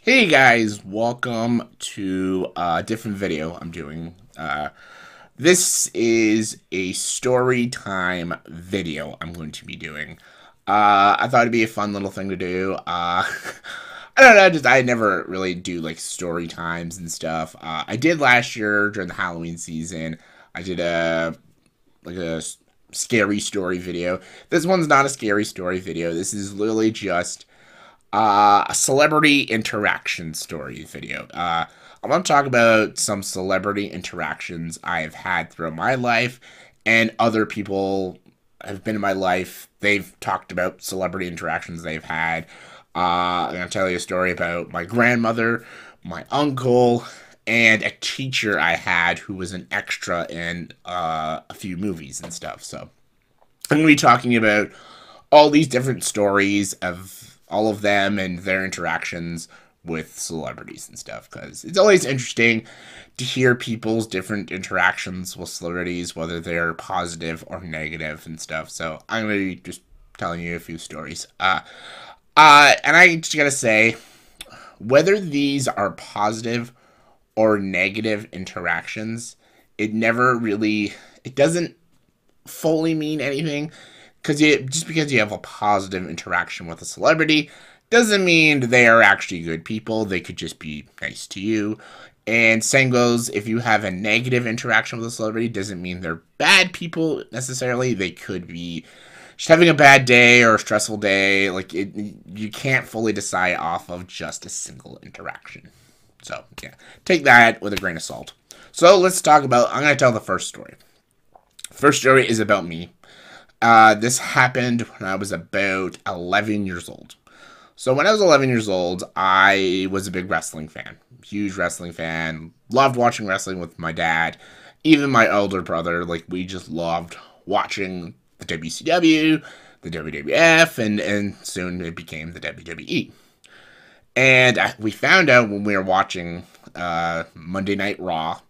Hey guys, welcome to a different video I'm doing. This is a story time video I'm going to be doing. I thought it'd be a fun little thing to do. I don't know, just I never really do like story times and stuff. I did last year during the Halloween season. I did a scary story video. This one's not a scary story video. This is literally just a celebrity interaction story video. I want to talk about some celebrity interactions I've had throughout my life, and other people have been in my life. They've talked about celebrity interactions they've had. I'm going to tell you a story about my grandmother, my uncle, and a teacher I had who was an extra in a few movies and stuff. So I'm going to be talking about all these different stories of all of them and their interactions with celebrities and stuff, because it's always interesting to hear people's different interactions with celebrities, whether they're positive or negative and stuff. So I'm going to be just telling you a few stories. And I just gotta say, whether these are positive or negative interactions, it doesn't fully mean anything, because just because you have a positive interaction with a celebrity doesn't mean they are actually good people. They could just be nice to you. And same goes, if you have a negative interaction with a celebrity, doesn't mean they're bad people necessarily. They could be just having a bad day or a stressful day. You can't fully decide off of just a single interaction. So yeah, take that with a grain of salt. So let's talk about. I'm gonna tell the first story. First story is about me. This happened when I was about 11 years old. So when I was 11 years old, I was a big wrestling fan. Huge wrestling fan. Loved watching wrestling with my dad. Even my older brother. We just loved watching the WCW, the WWF, and soon it became the WWE. And we found out when we were watching Monday Night Raw,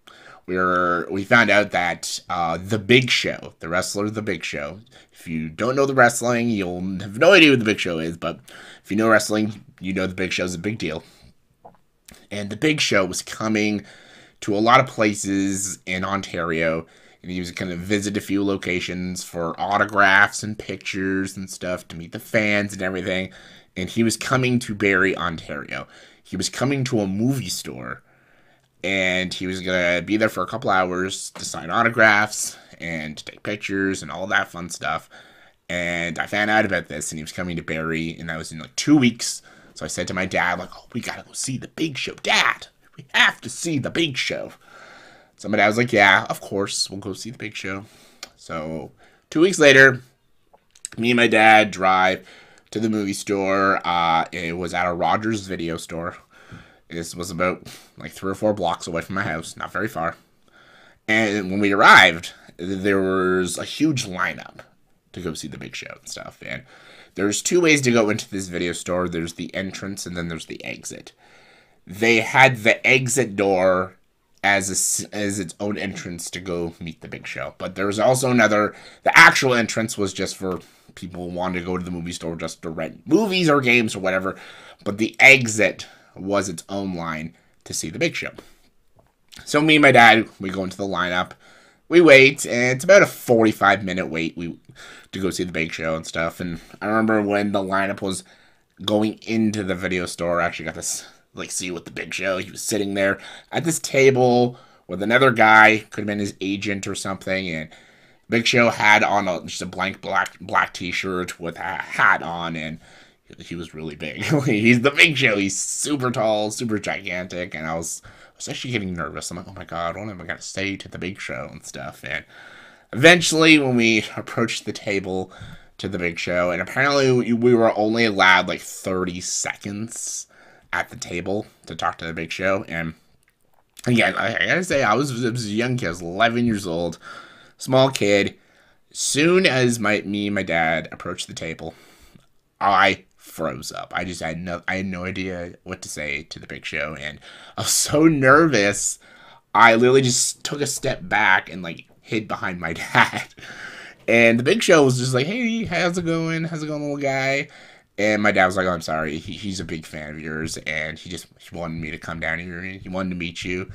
we found out that the Big Show, the wrestler The Big Show. If you don't know the wrestling, you'll have no idea what the Big Show is. But if you know wrestling, you know the Big Show is a big deal. And the Big Show was coming to a lot of places in Ontario, and he was going to visit a few locations for autographs and pictures and stuff to meet the fans and everything. And he was coming to Barrie, Ontario. He was coming to a movie store, and he was going to be there for a couple hours to sign autographs and to take pictures and all that fun stuff. And I found out about this, and he was coming to Barrie, and that was in 2 weeks. So I said to my dad, oh, we got to go see the Big Show. Dad, we have to see the Big Show. So my dad was like, yeah, of course, we'll go see the Big Show. So 2 weeks later, me and my dad drive to the movie store. It was at a Rogers video store. This was about 3 or 4 blocks away from my house, not very far. And when we arrived, there was a huge lineup to go see the Big Show and stuff. And there's 2 ways to go into this video store. There's the entrance and then there's the exit. They had the exit door as its own entrance to go meet the Big Show. But there was also another. The actual entrance was just for people who wanted to go to the movie store just to rent movies or games or whatever. But the exit was its own line to see the Big Show. So me and my dad, we go into the lineup. We wait, and it's about a 45-minute wait to go see the Big Show and stuff. And I remember when the lineup was going into the video store, I actually got to see what the Big Show. He was sitting there at this table with another guy, could have been his agent or something, and Big Show had on just a blank black t-shirt with a hat on, and he was really big. He's the Big Show. He's super tall, super gigantic, and I was actually getting nervous. I'm like, oh my god, what am I going to say to the Big Show and stuff? And eventually, when we approached the table to the Big Show, and apparently we were only allowed 30 seconds at the table to talk to the Big Show. And again, I gotta say, I was a young kid. I was 11 years old, small kid. Soon as me and my dad approached the table, I froze up. I had no idea what to say to the Big Show, and I was so nervous. I literally just took a step back and hid behind my dad. And the Big Show was just like, hey, how's it going? How's it going, little guy? And my dad was like, "Oh, I'm sorry. He's a big fan of yours, and he wanted me to come down here. And he wanted to meet you."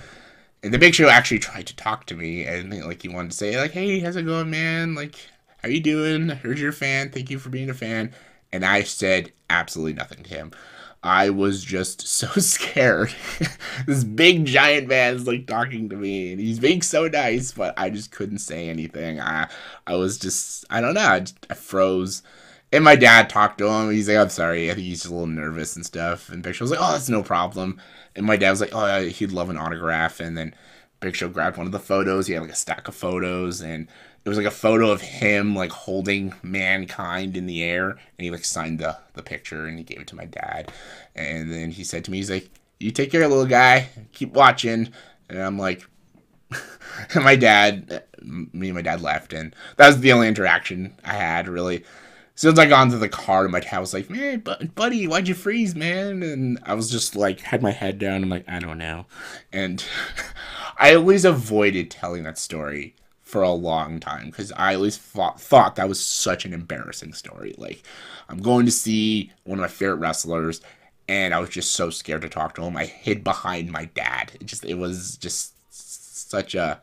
And the Big Show actually tried to talk to me, and like he wanted to say like, "Hey, how's it going, man? Like, how you doing? I heard you're a fan. Thank you for being a fan." And I said absolutely nothing to him. I was just so scared. This big giant man is like talking to me, and he's being so nice, but I just couldn't say anything. I was just, I don't know. I froze. And my dad talked to him. He's like, "I'm sorry. I think he's just a little nervous and stuff." And Big Show was like, "Oh, that's no problem." And my dad was like, "Oh, he'd love an autograph." And then Big Show grabbed one of the photos. He had like a stack of photos, and it was like a photo of him like holding mankind in the air, and he like signed the picture and he gave it to my dad. And then he said to me, he's like, "You take care, little guy. Keep watching." And I'm like, and me and my dad left, and that was the only interaction I had really. As soon as I got into the car, my dad was like, "Man, buddy, why'd you freeze, man?" And I was just like, had my head down. I'm like, I don't know. And I always avoided telling that story for a long time because I always thought that was such an embarrassing story. Like, I'm going to see one of my favorite wrestlers, and I was just so scared to talk to him. I hid behind my dad. It was just such a,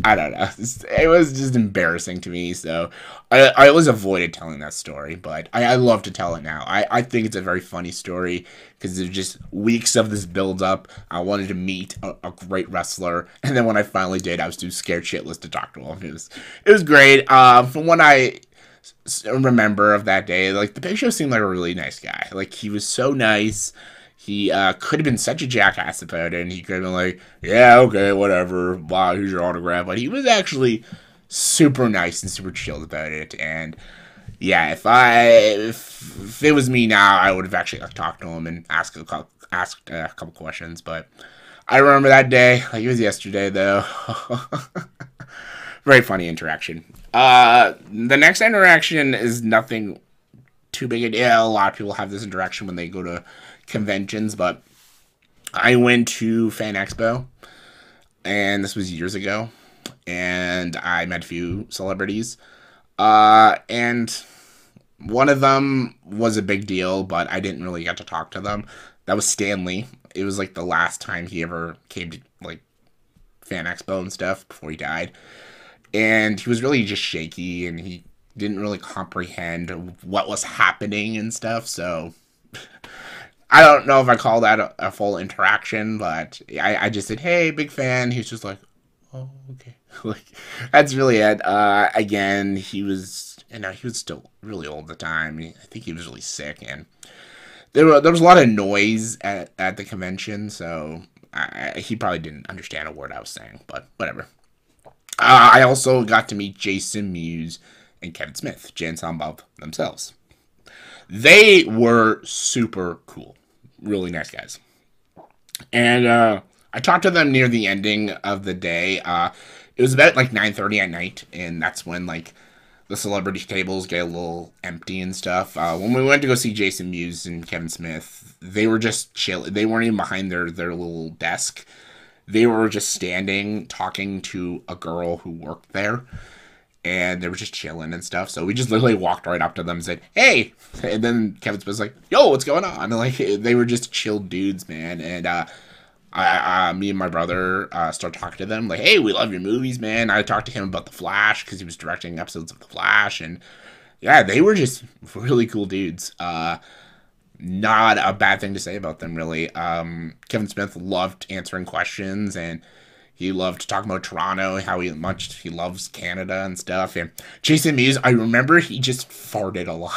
I don't know. It was just embarrassing to me. So I always avoided telling that story, but I love to tell it now. I think it's a very funny story because there's just weeks of this build up. I wanted to meet a great wrestler, and then when I finally did, I was too scared shitless to talk to him. It was great. From what I remember of that day, like the Big Show seemed like a really nice guy. Like he was so nice. He could have been such a jackass about it, and he could have been like, "Yeah, okay, whatever, wow, here's your autograph." But he was actually super nice and super chilled about it. And yeah, if it was me now, I would have actually talked to him and asked a couple questions. But I remember that day, like it was yesterday, though. Very funny interaction. The next interaction is nothing too big a deal. A lot of people have this interaction when they go to conventions, but I went to Fan Expo, and this was years ago, and I met a few celebrities, and one of them was a big deal, but I didn't really get to talk to them. That was Stanley. It was like the last time he ever came to like Fan Expo and stuff before he died, and he was really just shaky, and he didn't really comprehend what was happening and stuff, so I don't know if I call that a full interaction, but I just said, "Hey, big fan." He's just like, "Oh, okay." Like, that's really it. Again, he was still really old at the time. I think he was really sick, and there was a lot of noise at the convention, so he probably didn't understand a word I was saying, but whatever. I also got to meet Jason Mewes and Kevin Smith, Jay and Silent Bob themselves. They were super cool. Really nice guys. And I talked to them near the ending of the day. It was about like 9:30 at night, and that's when like the celebrity tables get a little empty and stuff. When we went to go see Jason Mewes and Kevin Smith, they were just chill. They weren't even behind their little desk. They were just standing talking to a girl who worked there, and they were just chilling and stuff. So we just literally walked right up to them and said, "Hey!" And then Kevin Smith was like, "Yo, what's going on?" And like they were just chill dudes, man. And me and my brother started talking to them like, "Hey, we love your movies, man." I talked to him about The Flash because he was directing episodes of The Flash, and yeah, they were just really cool dudes. Not a bad thing to say about them, really. Kevin Smith loved answering questions, and he loved talking about Toronto, how much he loves Canada and stuff. And Jason Mewes, I remember he just farted a lot.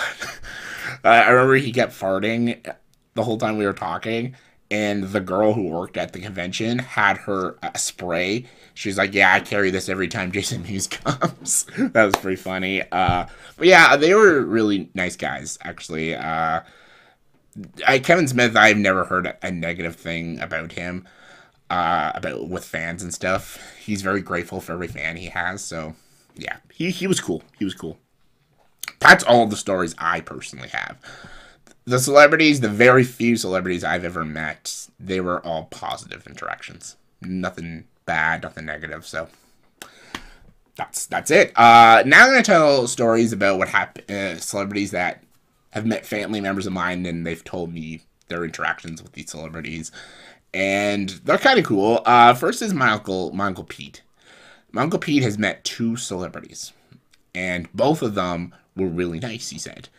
I remember he kept farting the whole time we were talking. And the girl who worked at the convention had her spray. She was like, "Yeah, I carry this every time Jason Mewes comes." That was pretty funny. But yeah, they were really nice guys, actually. Kevin Smith, I've never heard a negative thing about him. About with fans and stuff. He's very grateful for every fan he has. So yeah, he was cool. He was cool. That's all the stories I personally have. The celebrities, the very few celebrities I've ever met, they were all positive interactions. Nothing bad, nothing negative. So that's it. Now I'm gonna tell stories about what happened. Celebrities that have met family members of mine, and they've told me their interactions with these celebrities, and they're kind of cool. First is my uncle Pete. My uncle Pete has met two celebrities, and both of them were really nice. He said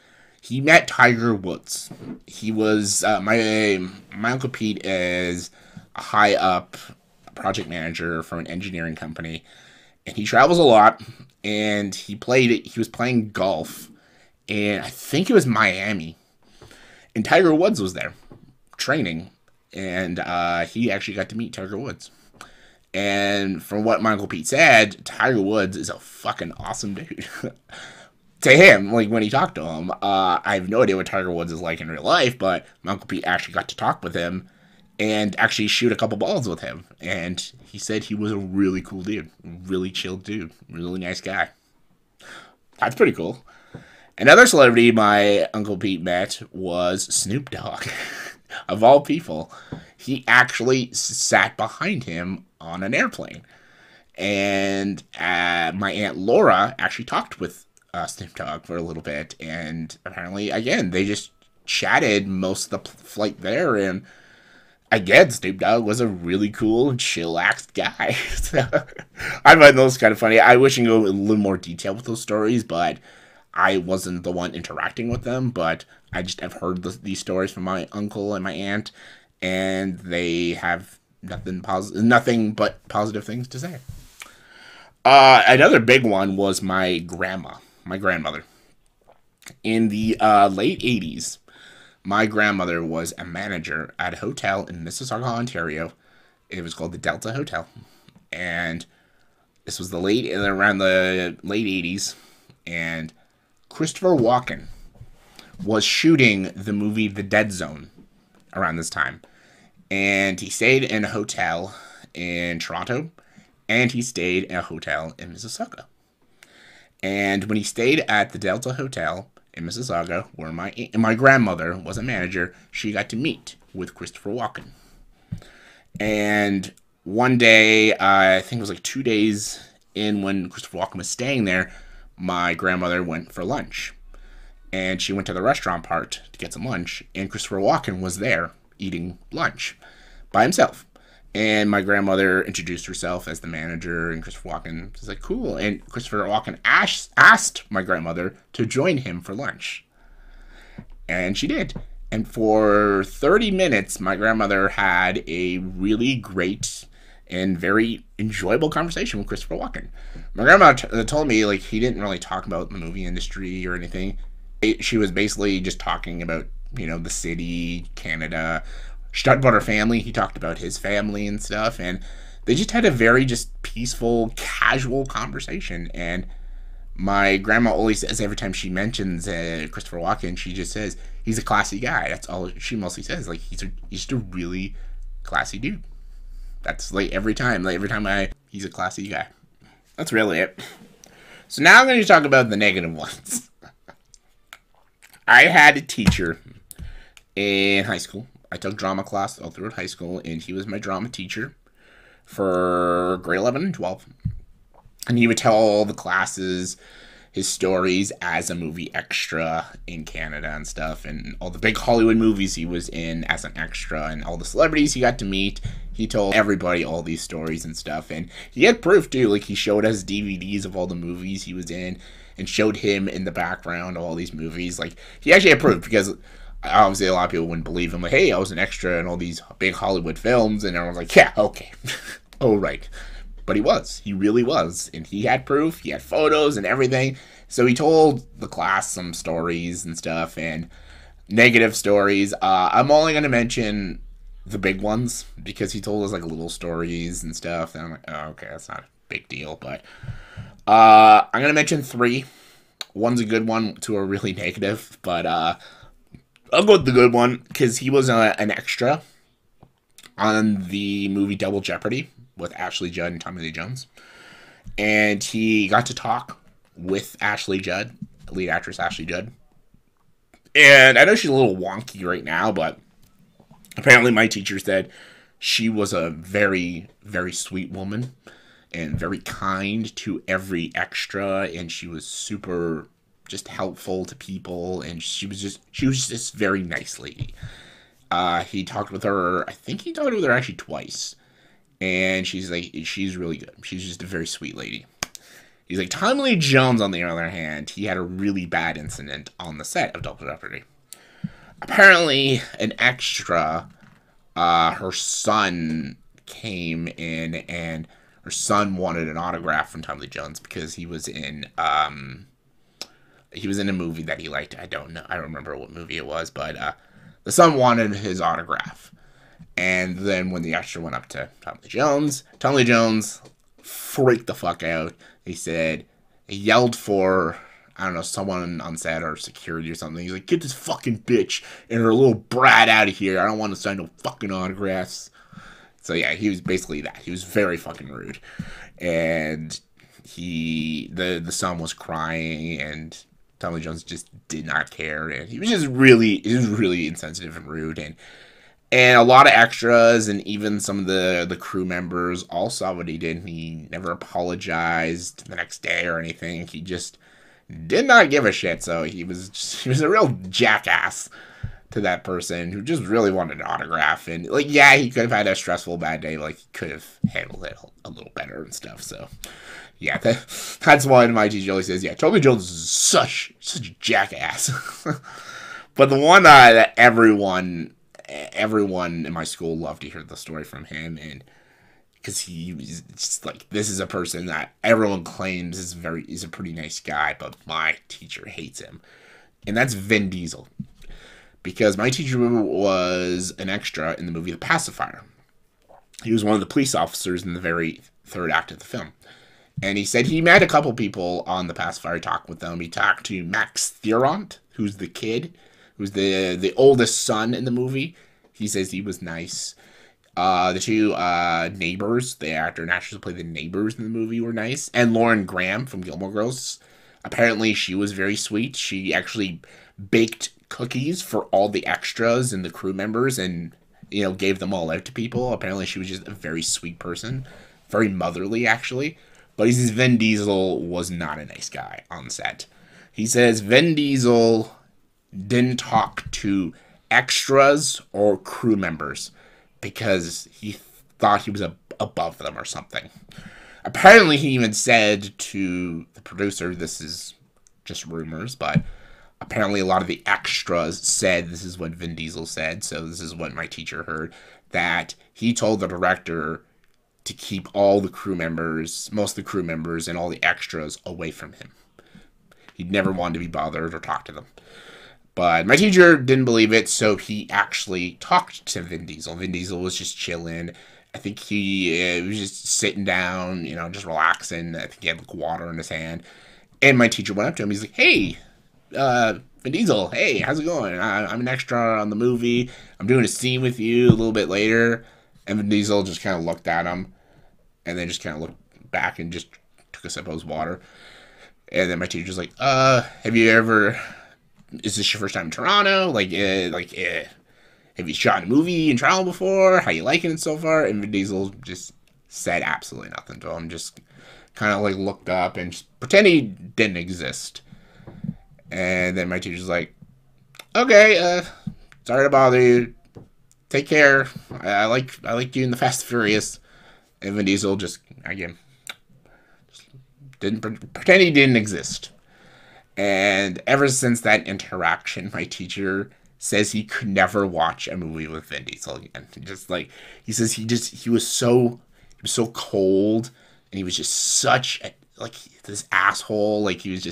he met Tiger Woods. He was my uncle Pete is a high up project manager for an engineering company, and he travels a lot. And he was playing golf, and I think it was Miami, and Tiger Woods was there training, and he actually got to meet Tiger Woods. And from what my Uncle Pete said, Tiger Woods is a fucking awesome dude. To him, like when he talked to him, I have no idea what Tiger Woods is like in real life, but my Uncle Pete actually got to talk with him and actually shoot a couple balls with him. And he said he was a really cool dude, really chill dude, really nice guy. That's pretty cool. Another celebrity my Uncle Pete met was Snoop Dogg. Of all people, he actually sat behind him on an airplane. And my Aunt Laura actually talked with Snoop Dogg for a little bit. And apparently, again, they just chatted most of the flight there. And again, Snoop Dogg was a really cool and chillaxed guy. So, I find those kind of funny. I wish I could go in a little more detail with those stories, but I wasn't the one interacting with them. But I've heard these stories from my uncle and my aunt, and they have nothing but positive things to say. Another big one was my grandmother. In the late 80s, my grandmother was a manager at a hotel in Mississauga, Ontario. It was called the Delta Hotel. And this was around the late 80s. And Christopher Walken was shooting the movie The Dead Zone around this time. And he stayed in a hotel in Toronto. And he stayed in a hotel in Mississauga. And when he stayed at the Delta Hotel in Mississauga, where my grandmother was a manager, she got to meet with Christopher Walken. And one day, I think it was like 2 days in when Christopher Walken was staying there, my grandmother went for lunch. And she went to the restaurant part to get some lunch, and Christopher Walken was there eating lunch by himself. And my grandmother introduced herself as the manager, and Christopher Walken was like, cool. And Christopher Walken asked my grandmother to join him for lunch. And she did. And for 30 minutes, my grandmother had a really great and very enjoyable conversation with Christopher Walken. My grandma told me, like, he didn't really talk about the movie industry or anything. She was basically just talking about, the city, Canada. She talked about her family. He talked about his family and stuff. And they just had a very just peaceful, casual conversation. And my grandma always says, every time she mentions Christopher Walken, she just says, he's a classy guy. That's all she mostly says. Like, he's just a really classy dude. That's like every time he's a classy guy. That's really it. So now I'm going to talk about the negative ones. I had a teacher in high school. I took drama class all throughout high school, and he was my drama teacher for grade 11 and 12. And he would tell all the classes his stories as a movie extra in Canada and stuff, and all the big Hollywood movies he was in as an extra, and all the celebrities he got to meet. He told everybody all these stories and stuff, and he had proof too. Like, he showed us DVDs of all the movies he was in, and showed him in the background of all these movies. Like, he actually had proof, because obviously a lot of people wouldn't believe him. Like, hey, I was an extra in all these big Hollywood films, and everyone's like, yeah, okay. Oh, right. But he really was, and he had proof, he had photos and everything. So he told the class some stories and stuff, and negative stories. I'm only going to mention the big ones, because he told us like little stories and stuff, and I'm like, oh, okay, that's not a big deal. But I'm going to mention 3. One's a good one, 2 are really negative, but I'll go with the good one, because he was an extra on the movie Double Jeopardy with Ashley Judd and Tommy Lee Jones. And he got to talk with Ashley Judd, lead actress Ashley Judd. And I know she's a little wonky right now, but apparently my teacher said she was a very, very sweet woman and very kind to every extra, and she was super just helpful to people, and she was just very nice lady. He talked with her. I think he talked with her actually twice, and she's really good. She's just a very sweet lady. He's like, Tommy Lee Jones, on the other hand, he had a really bad incident on the set of Double Jeopardy. Apparently, an extra, her son came in, and her son wanted an autograph from Tommy Lee Jones because he was in a movie that he liked. I don't remember what movie it was, but the son wanted his autograph. And then when the extra went up to Tommy Lee Jones freaked the fuck out. He yelled for, I don't know, someone on set or security or something. He's like, get this fucking bitch and her little brat out of here. I don't want to sign no fucking autographs. So yeah, he was basically that. He was very fucking rude. And the son was crying, and Tommy Jones just did not care. And he was really insensitive and rude. And a lot of extras and even some of the crew members all saw what he did. He never apologized the next day or anything. He just did not give a shit. So he was a real jackass to that person who just really wanted an autograph. And like, yeah, he could have had a stressful bad day. Like, he could have handled it a little better and stuff. So yeah, that's why my teacher always says, yeah, Tommy Jones is such a jackass. But the one that everyone in my school loved to hear the story from him, and because he was just like, this is a person that everyone claims is a pretty nice guy, but my teacher hates him, and that's Vin Diesel. Because my teacher was an extra in the movie The Pacifier. He was one of the police officers in the very third act of the film. And he said he met a couple people on The Pacifier, talked with them. He talked to Max Thieront, who's the kid, who's the oldest son in the movie. He says he was nice. The two neighbors, the actor and actress who played the neighbors in the movie, were nice. And Lauren Graham from Gilmore Girls. Apparently she was very sweet. She actually baked cookies for all the extras and the crew members and, gave them all out to people. Apparently she was just a very sweet person. Very motherly, actually. But he says Vin Diesel was not a nice guy on set. He says Vin Diesel didn't talk to extras or crew members because he thought he was above them or something. Apparently he even said to the producer, this is just rumors, but apparently a lot of the extras said this is what Vin Diesel said, so this is what my teacher heard, that he told the director to keep all the crew members, most of the crew members and all the extras away from him. He never wanted to be bothered or talk to them. But my teacher didn't believe it, so he actually talked to Vin Diesel. Vin Diesel was just chilling. I think he was just sitting down, just relaxing. I think he had like water in his hand. And my teacher went up to him. He's like, hey, Vin Diesel, hey, how's it going? I'm an extra on the movie. I'm doing a scene with you a little bit later. And Vin Diesel just kind of looked at him and then just kind of looked back and just took a sip of his water. And then my teacher's like, have you ever... Is this your first time in Toronto? Have you shot a movie in Toronto before? How you liking it so far? And Vin Diesel just said absolutely nothing to him. Just kind of like looked up and just pretend he didn't exist. And then my teacher's like, okay, sorry to bother you. Take care. I like you in the Fast and Furious. And Vin Diesel just didn't pretend he didn't exist. And ever since that interaction, my teacher says he could never watch a movie with Vin Diesel again. Just like, he says he was so cold, and he was just such this asshole. Like, he would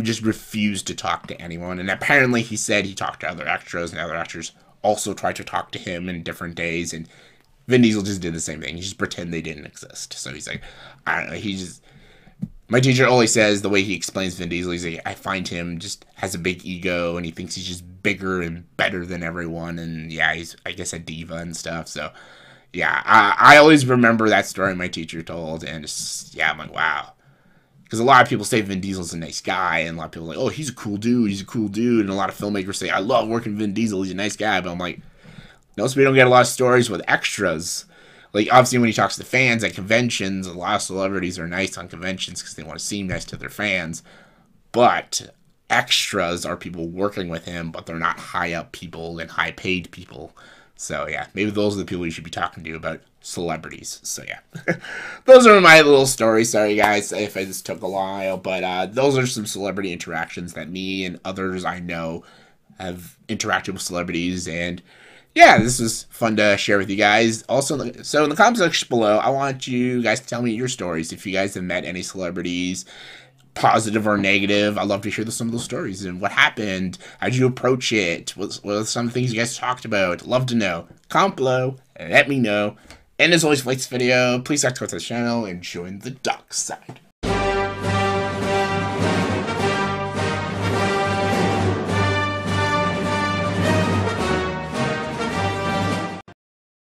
just refuse to talk to anyone. And apparently he said he talked to other extras, and other extras also tried to talk to him in different days, and Vin Diesel just did the same thing. He just pretend they didn't exist. So he's like, I don't know, my teacher always says, the way he explains Vin Diesel, he's like, I find him just has a big ego, and he thinks he's just bigger and better than everyone, and yeah, he's, I guess, a diva and stuff, so, yeah, I always remember that story my teacher told, and just, yeah, I'm like, wow, because a lot of people say Vin Diesel's a nice guy, and a lot of people are like, oh, he's a cool dude, and a lot of filmmakers say, I love working with Vin Diesel, he's a nice guy, but I'm like, notice we don't get a lot of stories with extras. Like, obviously, when he talks to fans at conventions, a lot of celebrities are nice on conventions because they want to seem nice to their fans. but extras are people working with him, but they're not high up people and high paid people. So yeah, maybe those are the people you should be talking to about celebrities. So yeah, those are my little stories. Sorry guys if I just took a while, but those are some celebrity interactions that me and others I know have interacted with celebrities, and yeah, this is fun to share with you guys. Also, so in the comment section below, I want you guys to tell me your stories. If you guys have met any celebrities, positive or negative, I'd love to hear some of those stories and what happened. How'd you approach it? What are some things you guys talked about? Love to know. Comment below and let me know. And as always, if you like this video, please subscribe to the channel and join the dark side.